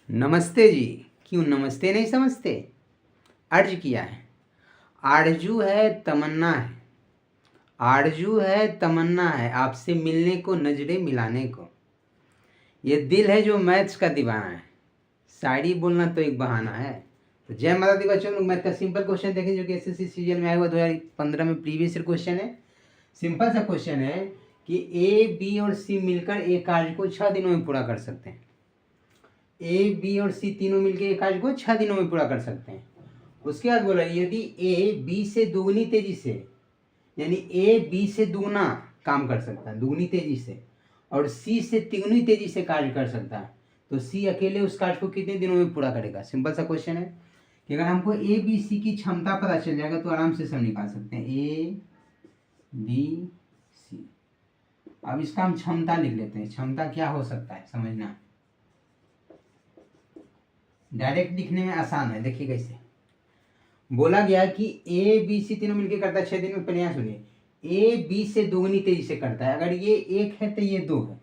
नमस्ते जी। क्यों नमस्ते नहीं समझते? अर्ज किया है, आरजू है तमन्ना है, आरजू है तमन्ना है आपसे मिलने को, नजरें मिलाने को। ये दिल है जो मैथ्स का दीवाना है, शायरी बोलना तो एक बहाना है। तो जय माता दी बच्चों, लोग मैथ का सिंपल क्वेश्चन देखें जो कि एसएससी सीरियल में आया हुआ 2015 में प्रीवियस ईयर क्वेश्चन है। सिंपल सा क्वेश्चन है कि ए बी और सी मिलकर एक कार्य को 6 दिनों में पूरा कर सकते हैं। ए बी और सी तीनों मिलकर एक कार्य को 6 दिनों में पूरा कर सकते हैं। उसके बाद बोला यदि ए बी से दुगनी तेजी से, यानी ए बी से दुगना काम कर सकता है दुगनी तेजी से, और सी से तिगुनी तेजी से कार्य कर सकता है, तो सी अकेले उस कार्य को कितने दिनों में पूरा करेगा। सिंपल सा क्वेश्चन है कि अगर हमको ए बी सी की क्षमता पता चल जाएगा तो आराम से सब निकाल सकते हैं। ए बी सी, अब इसका हम क्षमता लिख लेते हैं। क्षमता क्या हो सकता है समझना, डायरेक्ट लिखने में आसान है। देखिए कैसे बोला गया कि ए बी सी तीनों मिलकर करता है 6 दिन में। प्रयास सुनिए, ए बी से दोगुनी तेजी से करता है। अगर ये 1 है तो ये 2 है।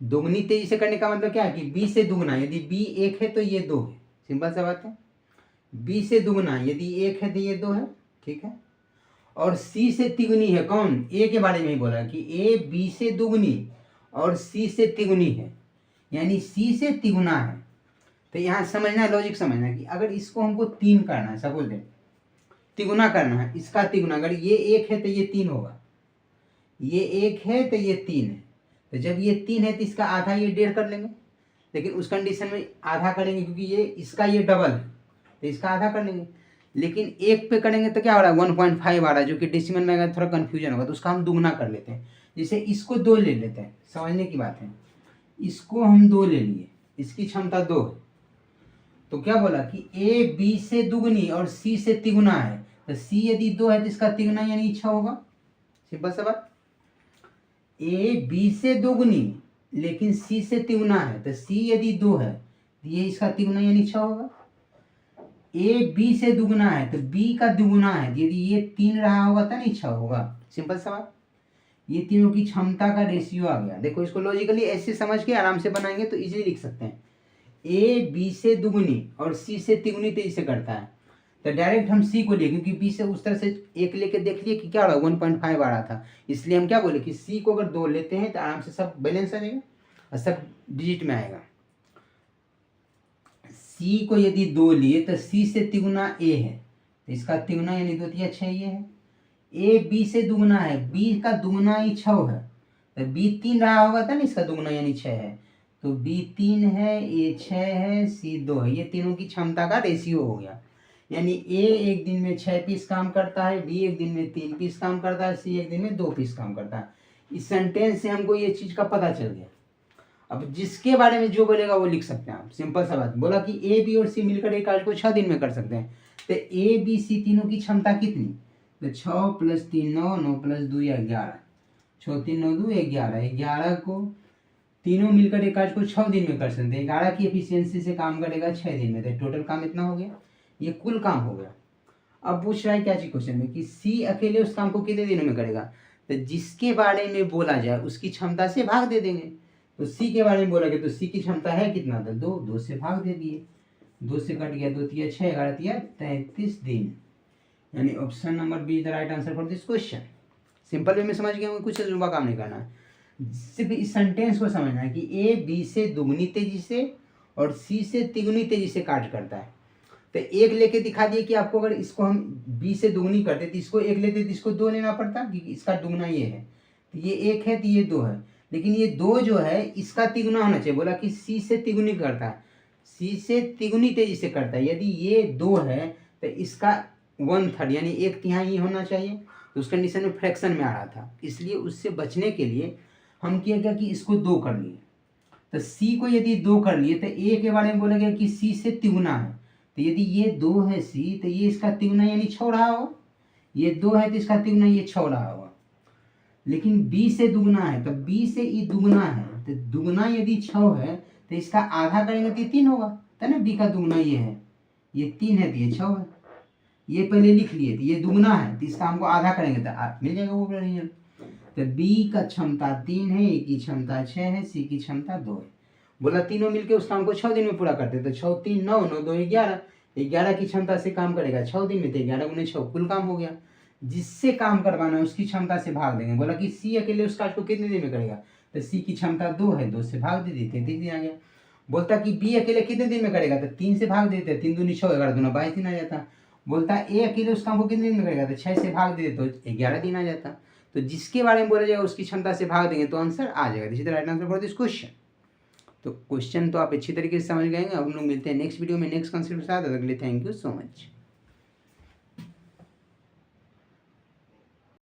दोगुनी तेजी से करने का मतलब क्या है कि बी से दुगना, यदि बी 1 है तो ये 2 है। सिंपल सा बात है। बी से दुगना यदि 1 है तो ये 2 है, ठीक है। और सी से तिगुनी है, कौन? ए के बारे में ही बोला कि ए बी से दुगनी और सी से तिगुनी है, यानी सी से तिगुना है। तो यहाँ समझना है, लॉजिक समझना है कि अगर इसको हमको 3 करना है, सपोज दे तिगुना करना है, इसका तिगुना, अगर ये 1 है तो ये 3 होगा, ये 1 है तो ये 3 है। तो जब ये 3 है तो इसका आधा ये 1.5 कर लेंगे, लेकिन उस कंडीशन में आधा करेंगे क्योंकि ये इसका ये डबल है तो इसका आधा कर लेंगे। लेकिन 1 पे करेंगे तो क्या हो रहा है 1.5 आ रहा है, जो कि डेसिमल में अगर थोड़ा कन्फ्यूजन होगा तो उसका हम दुगना कर लेते हैं। जैसे इसको 2 ले लेते हैं, समझने की बात है। इसको हम 2 ले लिए, इसकी क्षमता 2 है, तो क्या बोला कि ए बी से दुगनी और सी से तिगुना है, तो सी यदि 2 है तो इसका तिगुना यानी 6 होगा। सिंपल सा बात। ए बी से दुगनी लेकिन सी से तिगुना है, तो सी यदि 2 है तो ये इसका तिगुना यानी 6 होगा। ए बी से दुगना है तो बी का दुगुना है, यदि ये 3 रहा होगा तो नहीं 6 होगा। सिंपल सा बात। ये तीनों की क्षमता का रेशियो आ गया। देखो इसको लॉजिकली ऐसे समझ के आराम से बनाएंगे तो इजीली लिख सकते हैं। ए बी से दुगनी और सी से तिगुनी तेजी से करता है, तो डायरेक्ट हम सी को लिए, क्योंकि बी से उस तरह से 1 लेके देख लिए कि क्या रहा 1.5 आ रहा था, इसलिए हम क्या बोले कि सी को अगर 2 लेते हैं तो आराम से सब बैलेंस आ जाएगा और सब डिजिट में आएगा। सी को यदि 2 लिए तो सी से तिगुना ए है, तो इसका तिगुना यानी 2 तिया 6 ये है। ए बी से दुगना है, बी का दुगना ही 6 है, तो बी 3 रहा होगा था ना, इसका दुगना यानी 6 है, तो बी 3 है, ए 6 है, सी 2 है। ये तीनों की क्षमता का रेशियो हो गया, यानी ए एक दिन में 6 पीस काम करता है, बी एक दिन में 3 पीस काम करता है, सी एक दिन में 2 पीस काम करता है। इस सेंटेंस से हमको ये चीज़ का पता चल गया। अब जिसके बारे में जो बोलेगा वो लिख सकते हैं आप। सिंपल सा बात। बोला कि ए बी और सी मिलकर एक कार्य को 6 दिन में कर सकते हैं, तो ए बी सी तीनों की क्षमता कितनी? तो 6 + 3 9, 9 + 2 11, 6 3 9 2 11, 11 को तीनों मिलकर एक कार्य को 6 दिन में कर सकते हैं। 11 की एफिशिएंसी से काम करेगा 6 दिन में, तो टोटल काम इतना हो गया, ये कुल काम हो गया। अब पूछ रहा है क्या चीज क्वेश्चन में कि सी अकेले उस काम को कितने दिनों में करेगा, तो जिसके बारे में बोला जाए उसकी क्षमता से भाग दे देंगे। तो सी के बारे में बोला गया तो सी की क्षमता है कितना था 2, 2 से भाग दे दिए, 2 से कट गया 2 तिया 6, 11 तिया 33 दिन, यानी option number B is the right answer for this question. Simple way में समझ गए होंगे, कुछ जुम्बा काम नहीं करना है, सिर्फ इस सेंटेंस को समझना है कि ए बी से दुगनी तेजी से और सी से तिगुनी तेजी से कार्य करता है। तो 1 लेके दिखा दिए कि आपको अगर इसको हम बी से दुगनी करते तो इसको 1 लेते तो इसको 2 लेना पड़ता, क्योंकि इसका दुगना ये है, तो ये 1 है तो ये 2 है, लेकिन ये 2 जो है इसका तिगुना होना चाहिए। बोला कि सी से तिगुनी करता है, सी से तिगुनी तेजी से करता है, यदि ये 2 है तो इसका 1/3 यानी 1/3 होना चाहिए। तो उस कंडीशन में फ्रैक्शन में आ रहा था, इसलिए उससे बचने के लिए हम क्या कि इसको 2 कर लिए। तो सी को यदि 2 कर लिए तो ए के बारे में बोला गया कि सी से तिगुना है, तो यदि ये 2 है सी तो ये इसका तिगुना यानी 6 रहा होगा, ये 2 है तो इसका तिगुना ये 6 रहा होगा। लेकिन बी से दुगना है तो बी से ई दुगना है, तो दुगना यदि 6 है तो इसका आधा करेंगे तो 3 होगा, तो ना बी का दुगना ये है, ये 3 है तो ये 6 है। ये पहले लिख लिए तो ये दुगना है तो इसका हमको आधा करेंगे तो मिल जाएगा वो रिजल्ट। तो बी का क्षमता 3 है, ए की क्षमता 6 है, सी की क्षमता 2 है। बोला तीनों मिलके उस काम को 6 दिन में पूरा करते, तो 6 3 9 9 2 11, 11 की क्षमता से काम करेगा 6 दिन में, तो 11 गुने 6 कुल काम हो गया। जिससे काम करवाना है उसकी क्षमता से भाग देंगे। बोला कि सी अकेले उस काज को कितने दिन में करेगा, तो सी की क्षमता 2 है, 2 से भाग दे देते 33 दिन आ गया। बोलता कि बी अकेले कितने दिन में करेगा, तो 3 से भाग देते, 3 दूनी 6, 11 दूना 22 दिन आ जाता। बोलता ए अकेले उस काम को कितने दिन में करेगा, तो 6 से भाग दे देते तो 11 दिन आ जाता। तो जिसके बारे में बोला जाएगा उसकी क्षमता से भाग देंगे तो आंसर आ जाएगा। This is the right answer for this question. तो क्वेश्चन तो आप अच्छी तरीके से समझ गए। अब हम लोग मिलते हैं नेक्स्ट वीडियो में नेक्स्ट कॉन्सेप्ट के साथ। अगले थैंक यू सो मच।